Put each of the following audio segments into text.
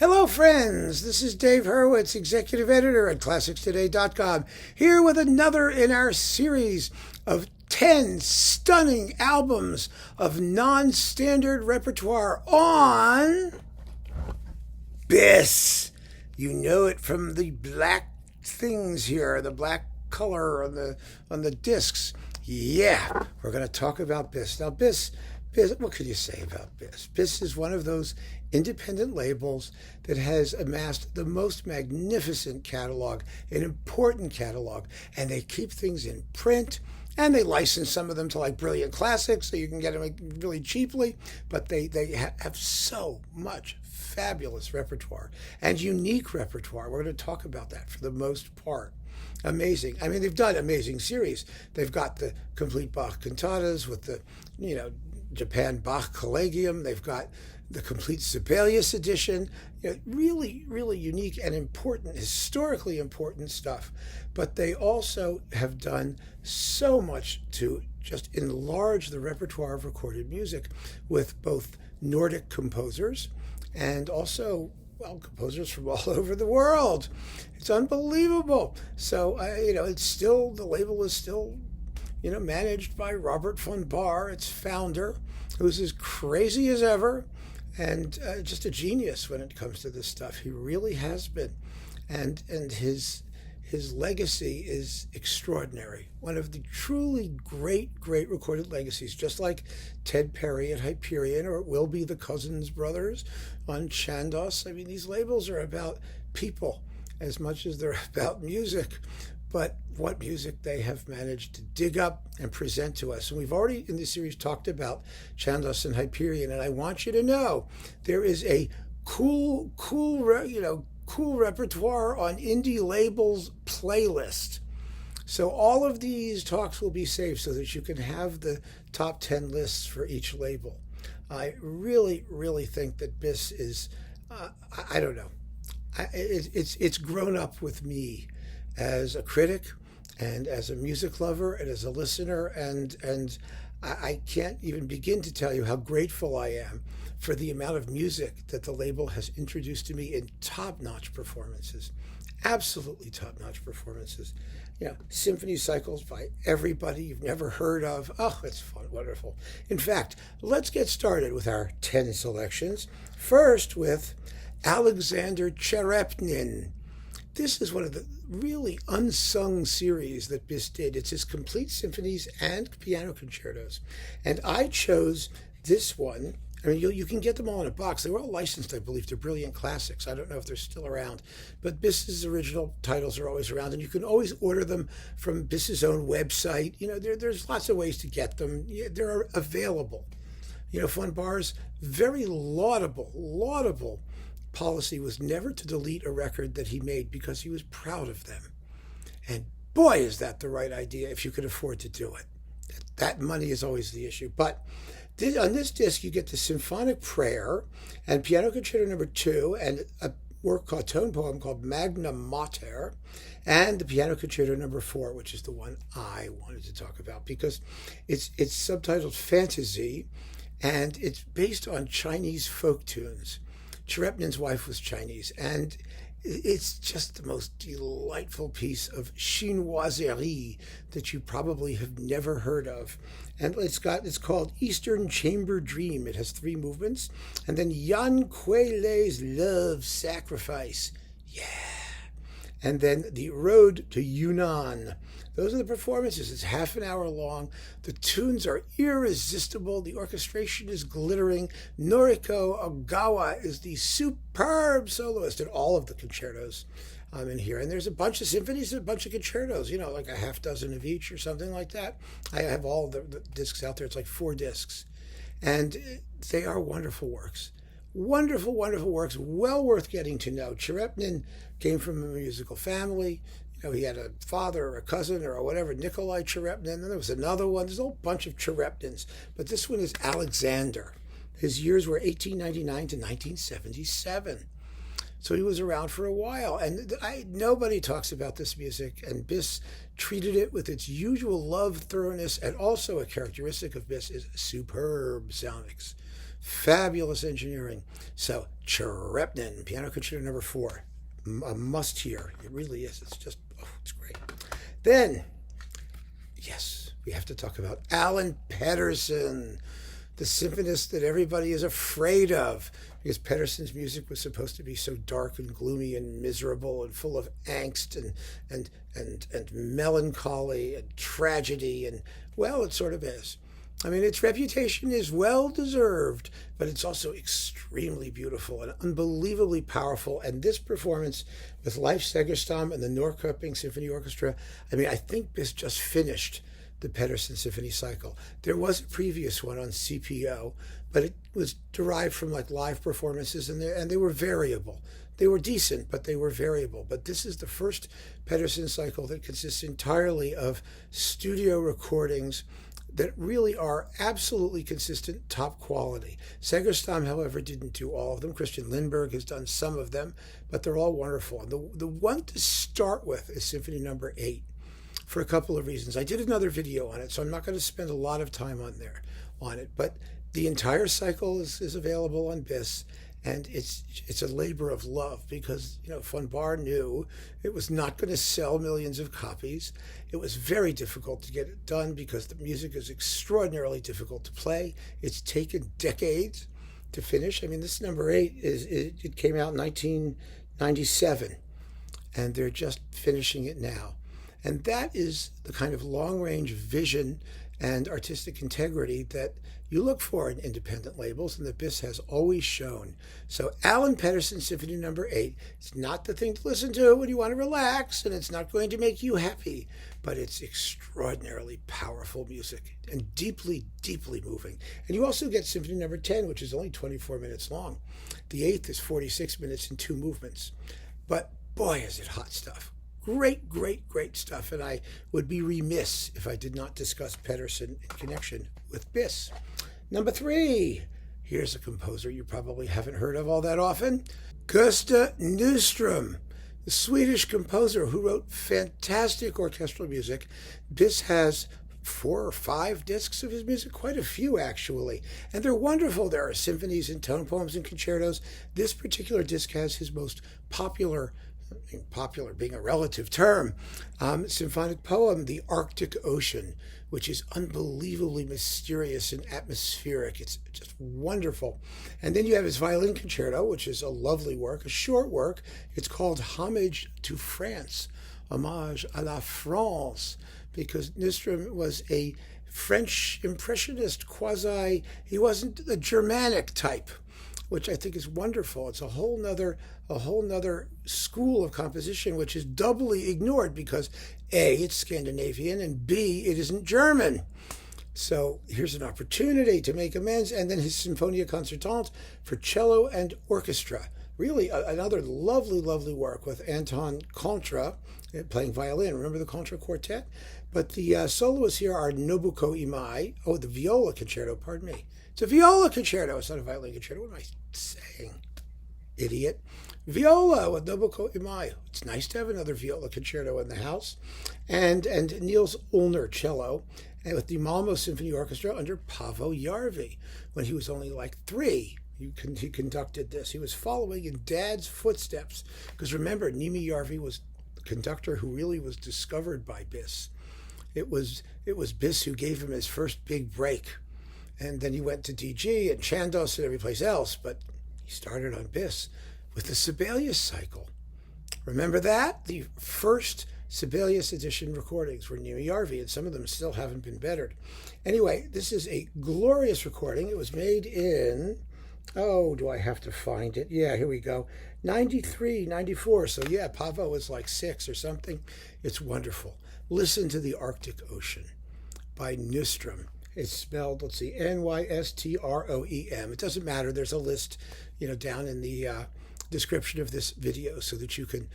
Hello, friends. This is Dave Hurwitz, executive editor at ClassicsToday.com, here with another in our series of 10 stunning albums of non-standard repertoire on BIS. You know it from the black things here, the black color on the discs. Yeah, we're going to talk about BIS. Now, BIS, what can you say about BIS? BIS is one of those independent labels that has amassed the most magnificent catalog, an important catalog, and they keep things in print, and they license some of them to like Brilliant Classics, so you can get them really cheaply, but they have so much fabulous repertoire and unique repertoire. We're going to talk about that for the most part. Amazing. I mean, they've done amazing series. They've got the complete Bach cantatas with the, Japan Bach Collegium. They've got the complete Sibelius edition. Really, really unique and important, historically important stuff. But they also have done so much to just enlarge the repertoire of recorded music with both Nordic composers and also, composers from all over the world. It's unbelievable. So, it's still, the label is still, managed by Robert von Bahr, its founder, who's as crazy as ever and just a genius when it comes to this stuff. He really has been. And his legacy is extraordinary. One of the truly great recorded legacies, just like Ted Perry at Hyperion, or it will be the Cousins brothers on Chandos. I mean, these labels are about people as much as they're about music, but what music they have managed to dig up and present to us. And we've already in this series talked about Chandos and Hyperion, and I want you to know there is a cool repertoire on indie labels playlist. So all of these talks will be saved so that you can have the top 10 lists for each label. I really, really think that BIS is, I don't know, it's grown up with me as a critic and as a music lover and as a listener, and I can't even begin to tell you how grateful I am for the amount of music that the label has introduced to me in top-notch performances, absolutely top-notch performances. Symphony cycles by everybody you've never heard of. Oh, it's fun, wonderful. In fact, let's get started with our 10 selections. First with Alexander Tcherepnin. This is one of the really unsung series that BIS did. It's his complete symphonies and piano concertos. And I chose this one. I mean, you can get them all in a box. They were all licensed, I believe, to Brilliant Classics. I don't know if they're still around. But BIS's original titles are always around, and you can always order them from BIS's own website. There's lots of ways to get them. They're available. Von Bahr's very laudable policy was never to delete a record that he made because he was proud of them. And boy, is that the right idea if you could afford to do it. That money is always the issue. But on this disc, you get the Symphonic Prayer and Piano Concerto No. 2 and a tone poem called Magna Mater, and the Piano Concerto No. 4, which is the one I wanted to talk about because it's subtitled Fantasie, and it's based on Chinese folk tunes. Tcherepnin's wife was Chinese, and it's just the most delightful piece of chinoiserie that you probably have never heard of. And it's called Eastern Chamber Dream. It has 3 movements. And then Yan Kuei-lei's Love Sacrifice. Yeah. And then The Road to Yunnan. Those are the performances. It's half an hour long. The tunes are irresistible. The orchestration is glittering. Noriko Ogawa is the superb soloist in all of the concertos in here. And there's a bunch of symphonies and a bunch of concertos, like a half dozen of each or something like that. I have all the discs out there. It's like 4 discs. And they are wonderful works. Wonderful, wonderful works. Well worth getting to know. Tcherepnin came from a musical family. He had a father or a cousin or whatever, Nikolai Tcherepnin. Then there was another one. There's a whole bunch of Tcherepnins. But this one is Alexander. His years were 1899 to 1977. So he was around for a while. And nobody talks about this music. And BIS treated it with its usual love, thoroughness, and also a characteristic of BIS is superb soundings. Fabulous engineering. So Tcherepnin, Piano Concerto number 4. A must hear. It really is. It's just, it's great. Then, yes, we have to talk about Allan Petterson, the symphonist that everybody is afraid of, because Pettersson's music was supposed to be so dark and gloomy and miserable and full of angst and melancholy and tragedy, and, well, it sort of is. I mean, its reputation is well deserved, but it's also extremely beautiful and unbelievably powerful. And this performance with Leifs Segerstam and the Norrköping Symphony Orchestra, I mean, I think BIS just finished the Pettersson Symphony cycle. There was a previous one on CPO, but it was derived from like live performances, and they were variable. They were decent, but they were variable. But this is the first Pettersson cycle that consists entirely of studio recordings that really are absolutely consistent, top quality. Segerstam, however, didn't do all of them. Christian Lindberg has done some of them, but they're all wonderful. And the one to start with is Symphony number 8, for a couple of reasons. I did another video on it, so I'm not going to spend a lot of time on it. But the entire cycle is available on BIS, and it's a labor of love, because Von Bahr knew it was not going to sell millions of copies. It was very difficult to get it done because the music is extraordinarily difficult to play. It's taken decades to finish. I mean, this number 8 it came out in 1997, and they're just finishing it now. And that is the kind of long-range vision and artistic integrity that you look for in independent labels, and the BIS has always shown. So Allan Petterson Symphony number 8, it's not the thing to listen to when you want to relax, and it's not going to make you happy, but it's extraordinarily powerful music and deeply, deeply moving. And you also get Symphony number 10, which is only 24 minutes long. The 8th is 46 minutes in 2 movements. But boy, is it hot stuff. Great, great, great stuff, and I would be remiss if I did not discuss Pettersson in connection with BIS. Number 3, here's a composer you probably haven't heard of all that often, Gösta Nystroem, the Swedish composer who wrote fantastic orchestral music. BIS has 4 or 5 discs of his music, quite a few actually, and they're wonderful. There are symphonies and tone poems and concertos. This particular disc has his most popular being a relative term, symphonic poem, The Arctic Ocean, which is unbelievably mysterious and atmospheric. It's just wonderful. And then you have his violin concerto, which is a lovely work, a short work. It's called Homage to France, Hommage à la France, because Nystroem was a French impressionist, he wasn't the Germanic type, which I think is wonderful. It's a whole nother school of composition, which is doubly ignored because A, it's Scandinavian, and B, it isn't German. So here's an opportunity to make amends. And then his Symphonia Concertante for cello and orchestra. Really another lovely, lovely work with Anton Contra playing violin. Remember the Contra Quartet? But the soloists here are Nobuko Imai. Oh, the viola concerto, pardon me. It's a viola concerto. It's not a violin concerto. What am I saying? Idiot. Viola with Nobuko Imai. It's nice to have another viola concerto in the house. And Niels Ullner, cello. And with the Malmö Symphony Orchestra under Paavo Järvi. When he was only like 3, he conducted this. He was following in Dad's footsteps. Because remember, Niemi Järvi was the conductor who really was discovered by BIS. It was BIS who gave him his first big break. And then he went to DG and Chandos and every place else, but he started on BIS with the Sibelius cycle. Remember that? The first Sibelius edition recordings were Niemi Järvi, and some of them still haven't been bettered. Anyway, this is a glorious recording. It was made in, do I have to find it? Yeah, here we go. 93, 94. So yeah, Paavo was like 6 or something. It's wonderful. Listen to The Arctic Ocean by Nystroem. It's spelled, let's see, Nystroem. It doesn't matter. There's a list, down in the description of this video so that you can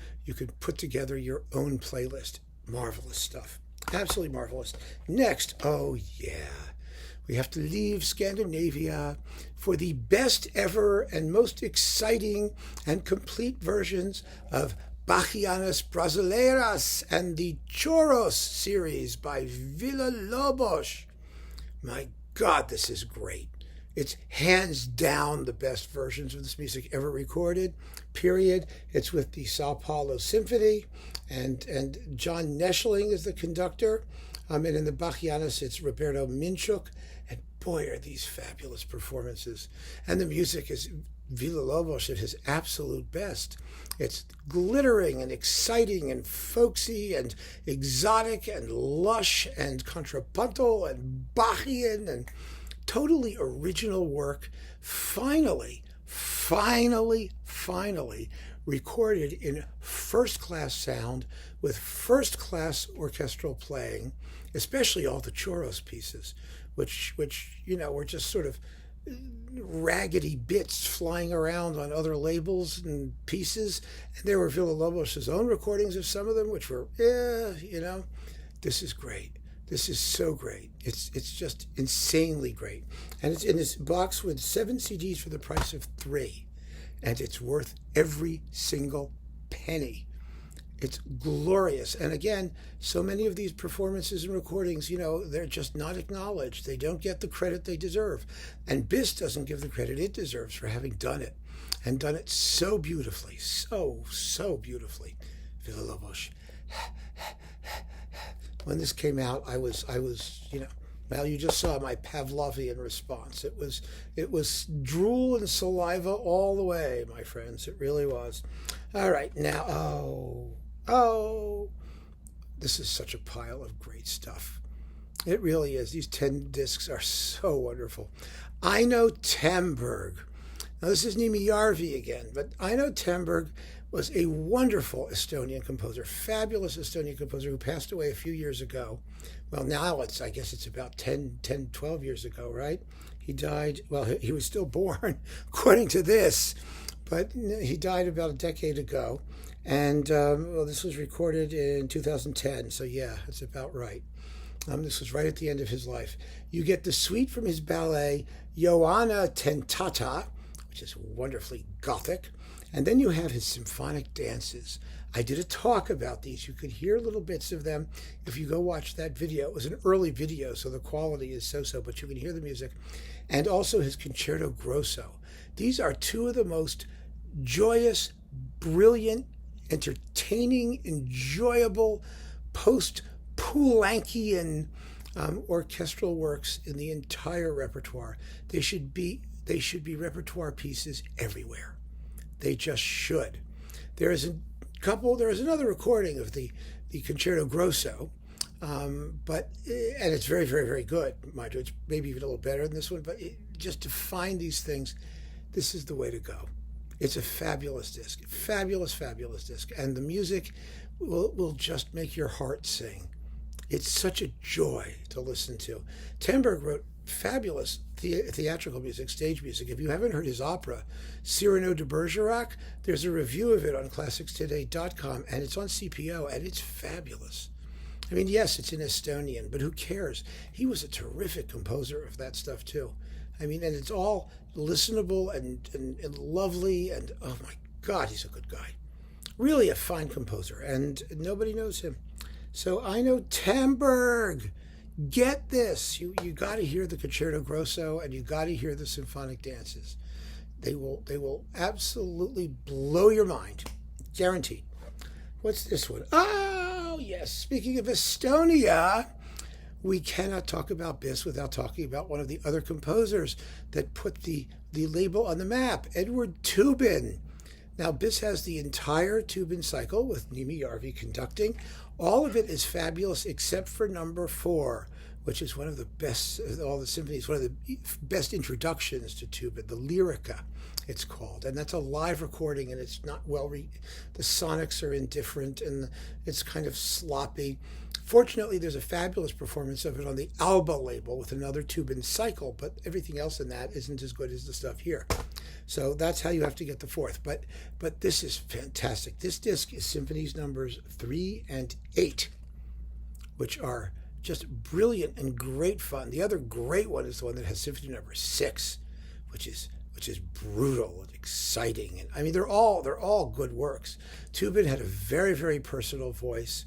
put together your own playlist. Marvelous stuff. Absolutely marvelous. Next, we have to leave Scandinavia for the best ever and most exciting and complete versions of Bachianas Brasileiras and the Choros series by Villa-Lobos. My God, this is great. It's hands down the best versions of this music ever recorded, period. It's with the Sao Paulo Symphony, and John Neschling is the conductor. And in the Bachianas, it's Roberto Minchuk. And boy, are these fabulous performances. And the music is Villa-Lobos at his absolute best. It's glittering and exciting and folksy and exotic and lush and contrapuntal and Bachian and totally original work, finally recorded in first-class sound with first-class orchestral playing, especially all the Choros pieces, which were just sort of raggedy bits flying around on other labels and pieces. And there were Villa-Lobos' own recordings of some of them, which were, this is great. This is so great. It's just insanely great. And it's in this box with 7 CDs for the price of 3. And it's worth every single penny. It's glorious. And again, so many of these performances and recordings, they're just not acknowledged. They don't get the credit they deserve. And BIS doesn't give the credit it deserves for having done it. And done it so beautifully. So beautifully. Villa-Lobos. When this came out, I was, well, you just saw my Pavlovian response. It was drool and saliva all the way, my friends. It really was. All right, now, this is such a pile of great stuff. It really is. These 10 discs are so wonderful. Eino Tamberg. Now, this is Nimi Järvi again, but Eino Tamberg was a wonderful Estonian composer, fabulous Estonian composer who passed away a few years ago. Well, now I guess it's about 12 years ago, right? He died, well, he was still born, according to this, but he died about a decade ago. And, this was recorded in 2010, so yeah, that's about right. This was right at the end of his life. You get the suite from his ballet, Joanna Tentata, which is wonderfully Gothic. And then you have his symphonic dances. I did a talk about these. You could hear little bits of them if you go watch that video. It was an early video, so the quality is so-so, but you can hear the music. And also his Concerto Grosso. These are 2 of the most joyous, brilliant, entertaining, enjoyable, post-Poulenkian orchestral works in the entire repertoire. They should be repertoire pieces everywhere. They just should. There is another recording of the Concerto Grosso, and it's very, very, very good, mind you. It's maybe even a little better than this one, but just to find these things, this is the way to go. It's a fabulous disc, fabulous disc, and the music will just make your heart sing. It's such a joy to listen to. Tamberg wrote fabulous theatrical music, stage music. If you haven't heard his opera, Cyrano de Bergerac, there's a review of it on ClassicsToday.com, and it's on CPO, and it's fabulous. I mean, yes, it's in Estonian, but who cares? He was a terrific composer of that stuff, too. I mean, and it's all listenable and lovely, and oh my God, he's a good guy. Really a fine composer, and nobody knows him. So Eino Tamberg. Get this. You got to hear the Concerto Grosso, and you got to hear the symphonic dances. They will absolutely blow your mind. Guaranteed. What's this one? Oh, yes. Speaking of Estonia, we cannot talk about BIS without talking about one of the other composers that put the label on the map, Eduard Tubin. Now, BIS has the entire Tubin cycle with Nimi Järvi conducting. All of it is fabulous except for number 4, which is one of the best of all the symphonies, one of the best introductions to Tubin, the Lyrica, it's called. And that's a live recording, and it's not the sonics are indifferent, and it's kind of sloppy. Fortunately, there's a fabulous performance of it on the Alba label with another Tubin cycle, but everything else in that isn't as good as the stuff here. So that's how you have to get the 4th. But this is fantastic. This disc is Symphonies numbers 3 and 8, which are just brilliant and great fun. The other great one is the one that has Symphony number 6, which is brutal and exciting. And I mean, they're all good works. Tubin had a very, very personal voice,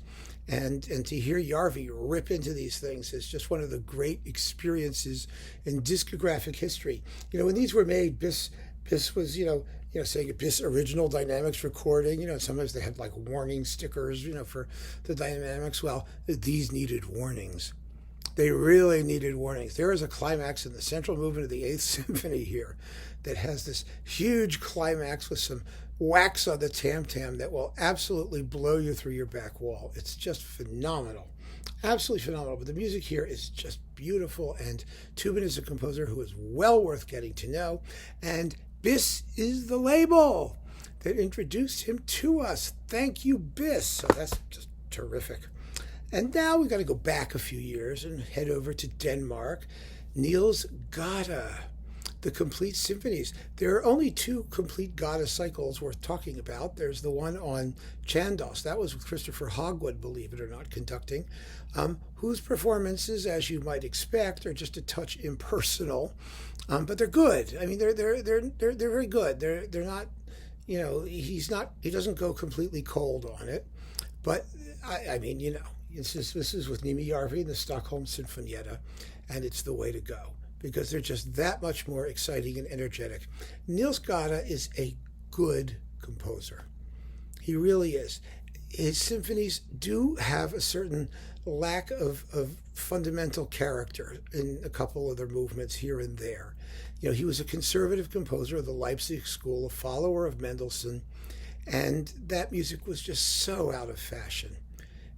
And to hear Järvi rip into these things is just one of the great experiences in discographic history. When these were made, BIS was, saying BIS original dynamics recording. Sometimes they had like warning stickers, for the dynamics. Well, these needed warnings. They really needed warnings. There is a climax in the central movement of the Eighth Symphony here that has this huge climax with some wax on the tam-tam that will absolutely blow you through your back wall. It's just phenomenal. Absolutely phenomenal. But the music here is just beautiful, and Tubin is a composer who is well worth getting to know, and BIS is the label that introduced him to us. Thank you, BIS. So that's just terrific. And now we've got to go back a few years and head over to Denmark. Niels Gade, the complete symphonies. There are only 2 complete Gade cycles worth talking about. There's the one on Chandos. That was with Christopher Hogwood, believe it or not, conducting, whose performances, as you might expect, are just a touch impersonal, but they're good. I mean, they're very good. They're not, he doesn't go completely cold on it, but I mean, this is with Nimi Järvi and the Stockholm Sinfonietta, and it's the way to go, because they're just that much more exciting and energetic. Niels Gade is a good composer. He really is. His symphonies do have a certain lack of fundamental character in a couple of their movements here and there. He was a conservative composer of the Leipzig school, a follower of Mendelssohn, and that music was just so out of fashion.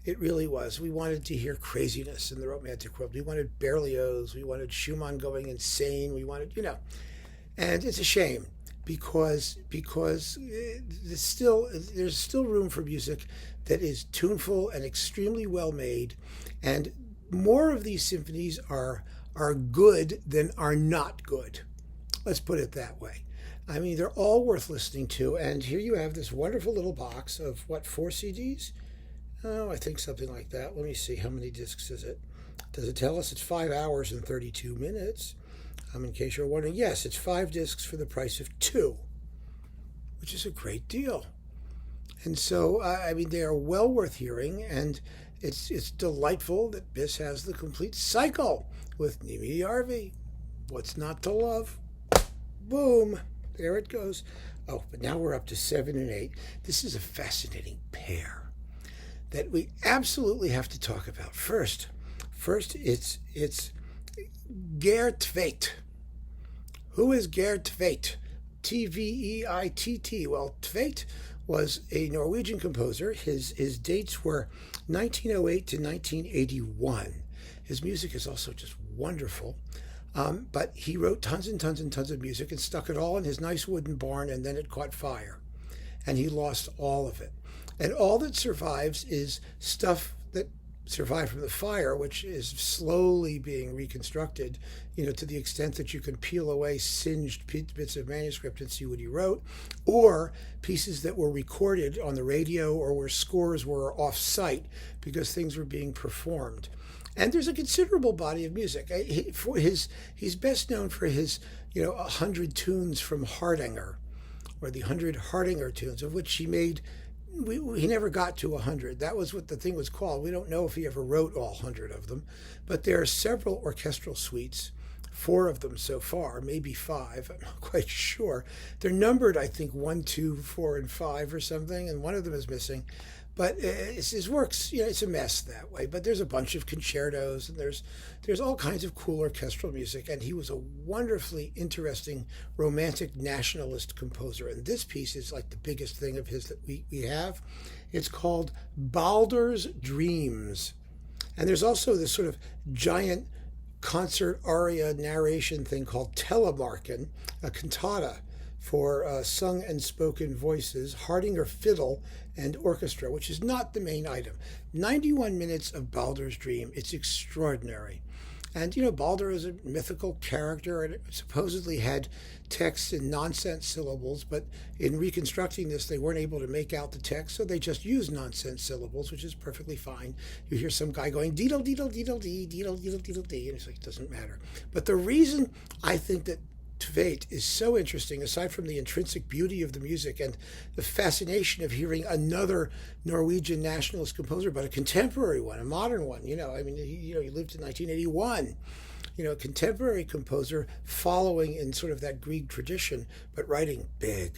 It really was. We wanted to hear craziness in the Romantic world. We wanted Berlioz. We wanted Schumann going insane. We wanted, and it's a shame because there's still room for music that is tuneful and extremely well made, and more of these symphonies are good than are not good. Let's put it that way. I mean, they're all worth listening to, and here you have this wonderful little box of 4 CDs? Oh, I think something like that. Let me see. How many discs is it? Does it tell us it's 5 hours and 32 minutes? In case you're wondering, yes, it's 5 discs for the price of 2, which is a great deal. And so, they are well worth hearing, and it's delightful that BIS has the complete cycle with Nimi Järvi. What's not to love? Boom. There it goes. Oh, but now we're up to 7 and 8. This is a fascinating pair that we absolutely have to talk about. First, it's Geirr Tveitt. Who is Geirr Tveitt? Tveitt. Well, Tveitt was a Norwegian composer. His dates were 1908 to 1981. His music is also just wonderful. But he wrote tons and tons and tons of music and stuck it all in his nice wooden barn, and then it caught fire. And he lost all of it. And all that survives is stuff that survived from the fire, which is slowly being reconstructed, to the extent that you can peel away singed bits of manuscript and see what he wrote, or pieces that were recorded on the radio or where scores were off-site because things were being performed. And there's a considerable body of music. He's best known for his, 100 tunes from Hardanger, or the 100 Hardanger tunes, of which he made. He never got to 100. That was what the thing was called. We don't know if he ever wrote all 100 of them, but there are several orchestral suites, 4 of them so far, maybe 5. I'm not quite sure. They're numbered, I think, 1, 2, 4, and 5 or something, and one of them is missing. But his works, it's a mess that way. But there's a bunch of concertos, and there's all kinds of cool orchestral music. And he was a wonderfully interesting romantic nationalist composer. And this piece is like the biggest thing of his that we have. It's called Baldur's Dreams. And there's also this sort of giant concert aria narration thing called Telemarken, a cantata for sung and spoken voices, Hardanger fiddle, and orchestra, which is not the main item. 91 minutes of Baldur's Dream. It's extraordinary. And, Baldur is a mythical character, and it supposedly had texts in nonsense syllables, but in reconstructing this, they weren't able to make out the text, so they just used nonsense syllables, which is perfectly fine. You hear some guy going, deedle, deedle, deedle, dee, deedle, deedle, deedle, dee, and it's like, it doesn't matter. But the reason I think that Tveitt is so interesting, aside from the intrinsic beauty of the music and the fascination of hearing another Norwegian nationalist composer, but a contemporary one, a modern one. He lived in 1981. A contemporary composer following in sort of that Grieg tradition, but writing big,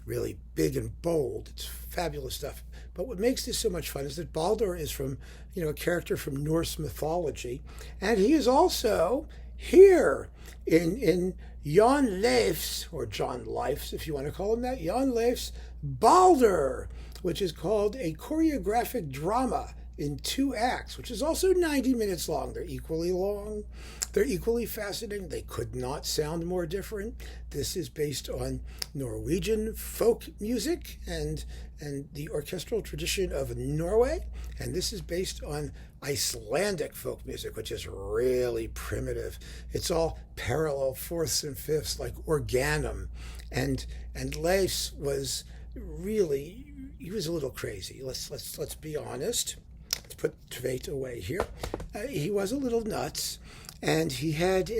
really big and bold. It's fabulous stuff. But what makes this so much fun is that Baldur is from, a character from Norse mythology, and he is also here in Jón Leifs, or Jón Leifs, if you want to call him that, Jón Leifs Baldur, which is called a choreographic drama in 2 acts, which is also 90 minutes long. They're equally long. They're equally fascinating. They could not sound more different. This is based on Norwegian folk music and the orchestral tradition of Norway. And this is based on Icelandic folk music, which is really primitive. It's all parallel fourths and fifths, like organum. And Leifs was really, he was a little crazy. Let's be honest. Let's put Tveitt away here. He was a little nuts, and he had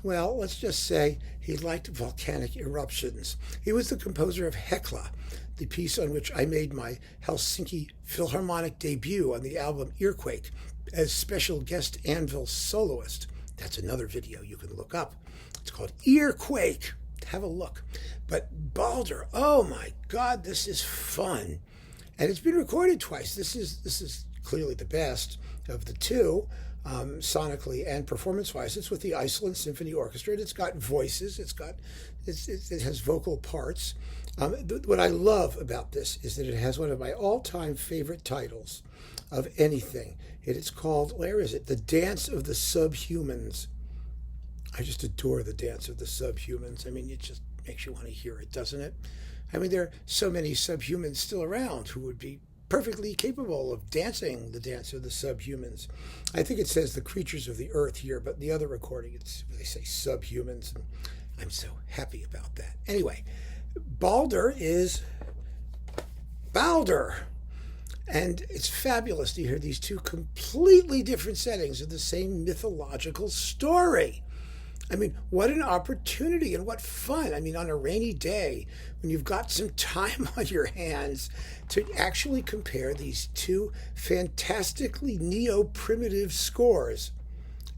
let's just say he liked volcanic eruptions. He was the composer of Hekla, the piece on which I made my Helsinki Philharmonic debut on the album Earquake as special guest anvil soloist. That's another video you can look up. It's called Earquake. Have a look. But Baldr, oh my God, this is fun. And it's been recorded twice. This is clearly the best of the two, sonically and performance-wise. It's with the Iceland Symphony Orchestra. It's got voices. It has vocal parts. What I love about this is that it has one of my all-time favorite titles of anything. It is called, where is it? The Dance of the Subhumans. I just adore the Dance of the Subhumans. I mean, it just makes you want to hear it, doesn't it? I mean, there are so many subhumans still around who would be perfectly capable of dancing the Dance of the Subhumans. I think it says the creatures of the earth here, but the other recording, they say subhumans, and I'm so happy about that. Anyway, Baldur is Baldur. And it's fabulous to hear these two completely different settings of the same mythological story. I mean, what an opportunity and what fun. I mean, on a rainy day, when you've got some time on your hands to actually compare these two fantastically neo-primitive scores.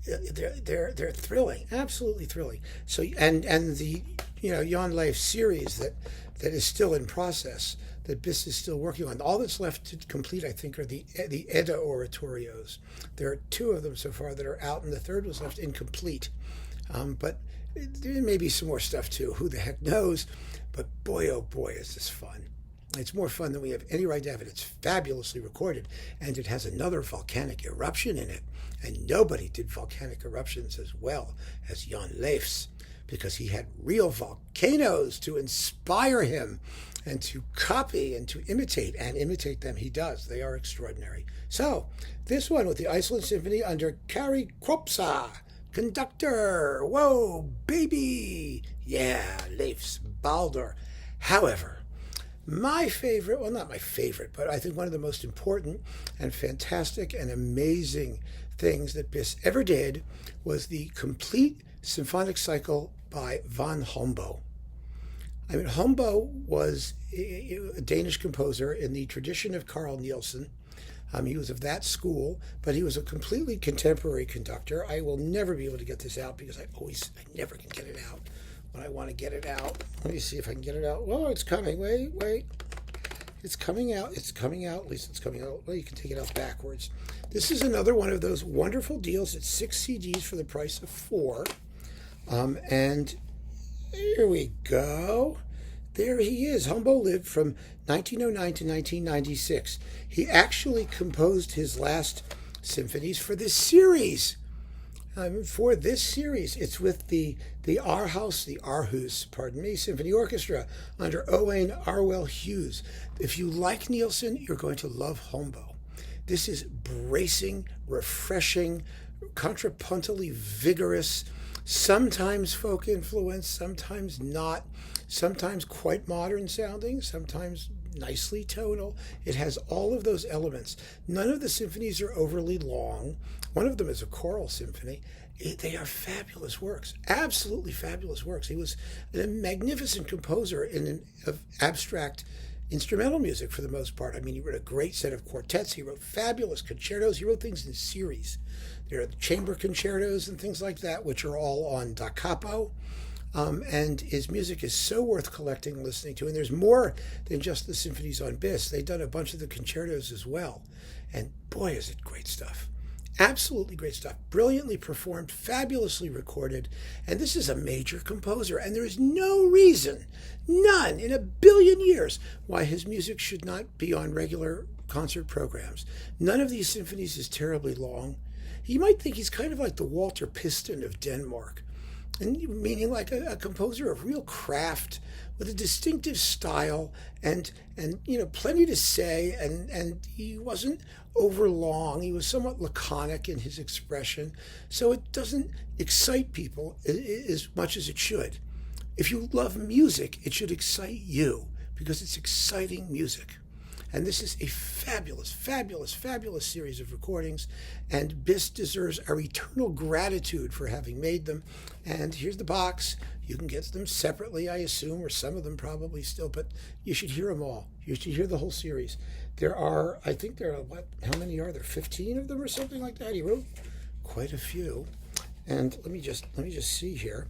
They're thrilling, absolutely thrilling. So, and the, Jón Leifs series that is still in process, that BIS is still working on. All that's left to complete, I think, are the Edda oratorios. There are 2 of them so far that are out, and the 3rd was left incomplete. But there may be some more stuff too. Who the heck knows? But boy, oh boy, is this fun. It's more fun than we have any right to have it. It's fabulously recorded, and it has another volcanic eruption in it. And nobody did volcanic eruptions as well as Jón Leifs, because he had real volcanoes to inspire him and to copy and to imitate, and imitate them he does. They are extraordinary. So, this one with the Iceland Symphony under Kari Kropsa, conductor. Whoa, baby. Yeah, Leifs Baldur. However, my favorite, well, not my favorite, but I think one of the most important and fantastic and amazing things that BIS ever did was the complete symphonic cycle by Vagn Holmboe. I mean, Holmboe was a Danish composer in the tradition of Carl Nielsen. He was of that school, but he was a completely contemporary conductor. I will never be able to get this out because I never can get it out when I want to get it out. Let me see if I can get it out. Well, it's coming. Wait. It's coming out. At least it's coming out. Well, you can take it out backwards. This is another one of those wonderful deals. It's 6 CDs for the price of 4. And here we go. There he is. Holmboe lived from 1909 to 1996. He actually composed his last symphonies for this series. It's with the Aarhus Symphony Orchestra under Owain Arwell Hughes. If you like Nielsen, you're going to love Holmboe. This is bracing, refreshing, contrapuntally vigorous, sometimes folk influence, sometimes not, sometimes quite modern sounding, sometimes nicely tonal. It has all of those elements. None of the symphonies are overly long. One of them is a choral symphony. They are fabulous works, absolutely fabulous works. He was a magnificent composer of abstract instrumental music for the most part. I mean, he wrote a great set of quartets. He wrote fabulous concertos. He wrote things in series. There are chamber concertos and things like that, which are all on Da Capo. And his music is so worth collecting and listening to. And there's more than just the symphonies on BIS. They've done a bunch of the concertos as well. And boy, is it great stuff. Absolutely great stuff. Brilliantly performed, fabulously recorded. And this is a major composer. And there is no reason, none in a billion years, why his music should not be on regular concert programs. None of these symphonies is terribly long. You might think he's kind of like the Walter Piston of Denmark. And meaning like a composer of real craft with a distinctive style and plenty to say, and he wasn't overlong. He was somewhat laconic in his expression, so it doesn't excite people as much as it should. If you love music, it should excite you because it's exciting music. And this is a fabulous, fabulous, fabulous series of recordings. And BIS deserves our eternal gratitude for having made them. And here's the box. You can get them separately, I assume, or some of them probably still, but you should hear them all. You should hear the whole series. How many are there? 15 of them or something like that? He wrote quite a few. And let me just see here.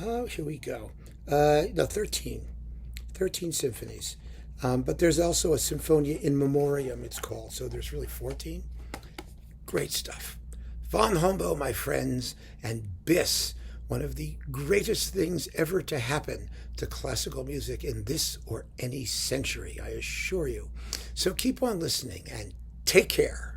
Oh, here we go. 13. 13 symphonies. But there's also a Symphonia in Memoriam, it's called. So there's really 14. Great stuff. Vagn Holmboe, my friends, and BIS, one of the greatest things ever to happen to classical music in this or any century, I assure you. So keep on listening and take care.